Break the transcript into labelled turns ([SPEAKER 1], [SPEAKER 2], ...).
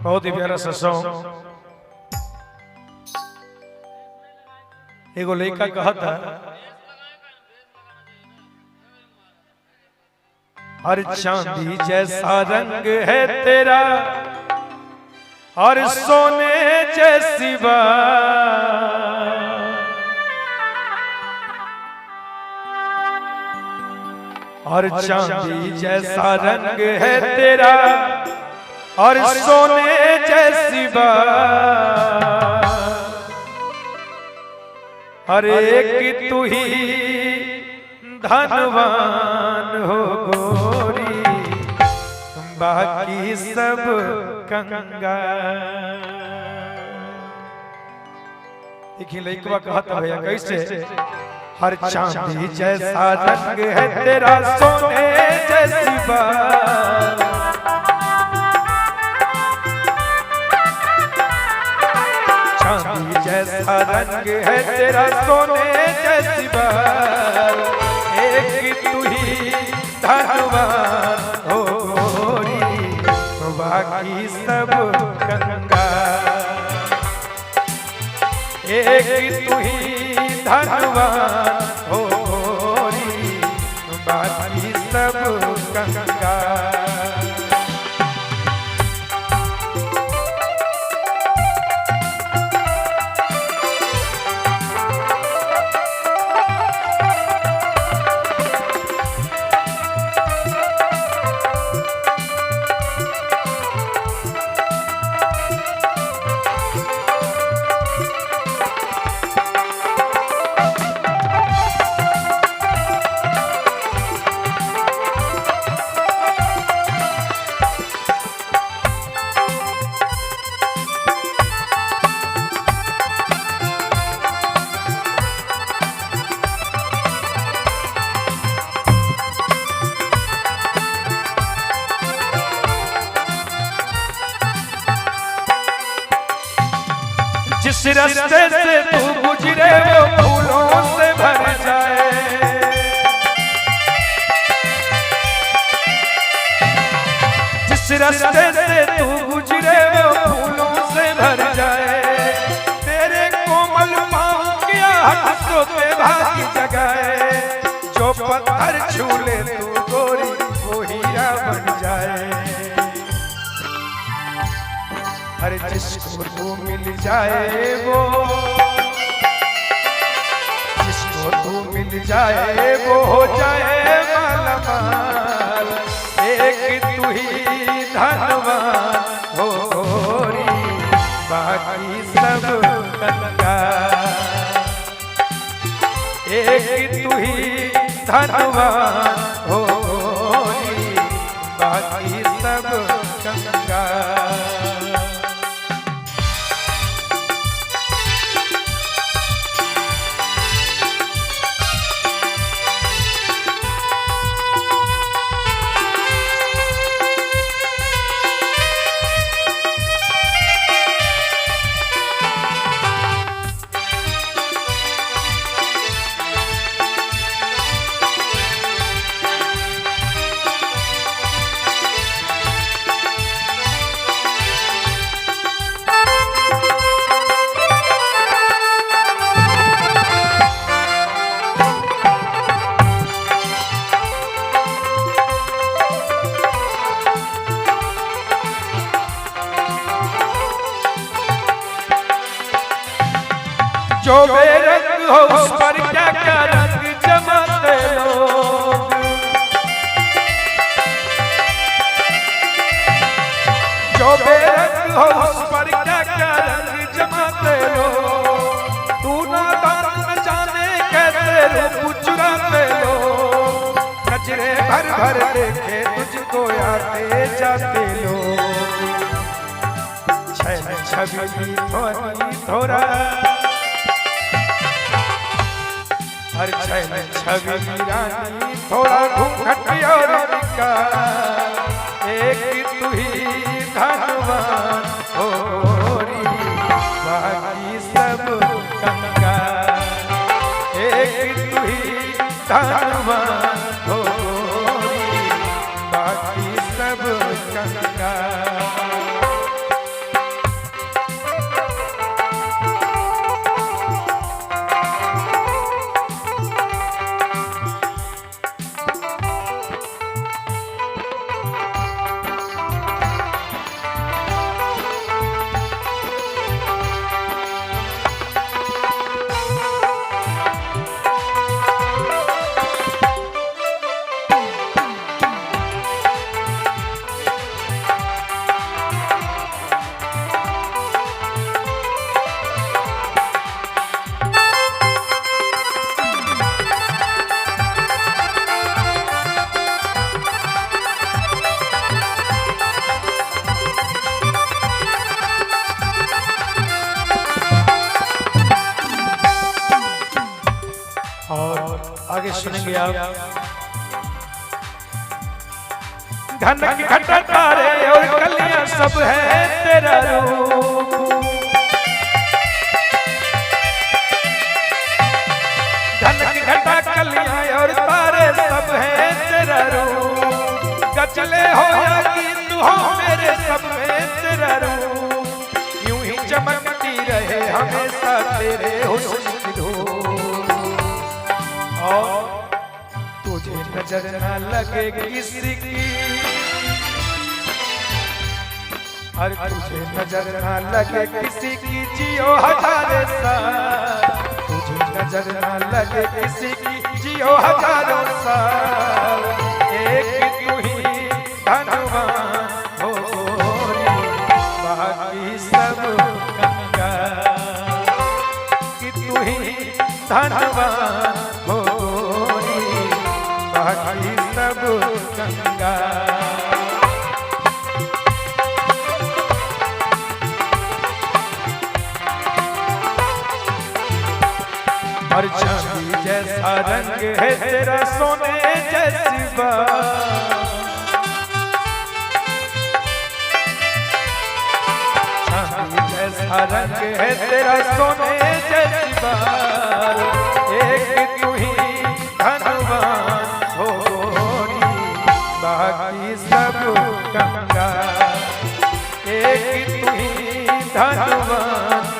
[SPEAKER 1] बहुत ही प्यारा सा सॉन्ग। एगो लड़का कहता हर चांदी जैसा रंग है तेरा और सोने जैसी बात, और चांदी जैसा रंग है तेरा और सोने जैसी बात, हर एक तू ही धनवान हो गोरी, बाकी सब कंगाल। देखिए लइकवा कहता भैया कैसे, हर चांदी जैसा रंग है तेरा सोने जैसी बात, चांदी जैसा रंग है तेरा सोने जैसी बात, एक तू ही धनवान हो गोरी, बाकी सब कंगाल। एक तू ही धनवान हो गोरी, बाकी सब कंगाल। जिस रास्ते से तू गुजरे वो फूलों से भर जाए, जिस रास्ते से तू गुजरे वो फूलों से भर जाए, तेरे कोमल पाँव की आहट पे भाग जगाए, जो पत्थर छू ले तू गोरी वो हीरा बन जाए। हर जिसको तू मिल जाए वो, जिसको तू मिल जाए वो हो जाए मालामाल, एक तू ही धनवान हो गोरी, बाकी सब कंगाल। एक तू ही धनवान हो गोरी, बाकी सब कंगाल। जो बेरंग हो उस पर क्या क्या रंग जमाते लोग, जो बेरंग हो उस पर क्या क्या रंग जमाते लोग, तू नादान न जाने कैसे रूप चुराते लोग, नजरे भर भर देखे तुझको आते जाते लोग, छैन छवि थोड़ी थोड़ा, हर छैन छवि रानी थोड़ा घूंघट और निकाल, एक तू ही धनवान हो गोरी, बाकी सब कंगाल। एक तू ही धनवान हो गोरी, बाकी सब कंगाल। आगे सुनेंगे आप। घन घटा तारे और कलियां सब है तेरा रूप, घन घटा कलियां और तारे सब है तेरा रूप, गचले हो या गीत हो मेरे सब में तेरा रूप, यूं ही चमकती रहे हमेशा तेरे हुस्न की धूप, और तुझे नजर न लगे किसी की, और तुझे नजर न लगे किसी की, जियो हजारों साल, तुझे नजर न लगे किसी की, जियो हजारों साल, एक तू ही धनवान हो गोरी, बाकी सब कंगाल, कि तू ही धनवान हो गोरी, बाकी सब कंगाल। और चांदी जैसा रंग है तेरा सोने जैसी बात, चांदी जैसा रंग है तेरा सोने जैसी बात, एक तू ही धनवान हो गोरी, बाकी सब कंगाल, एक तू ही धनवान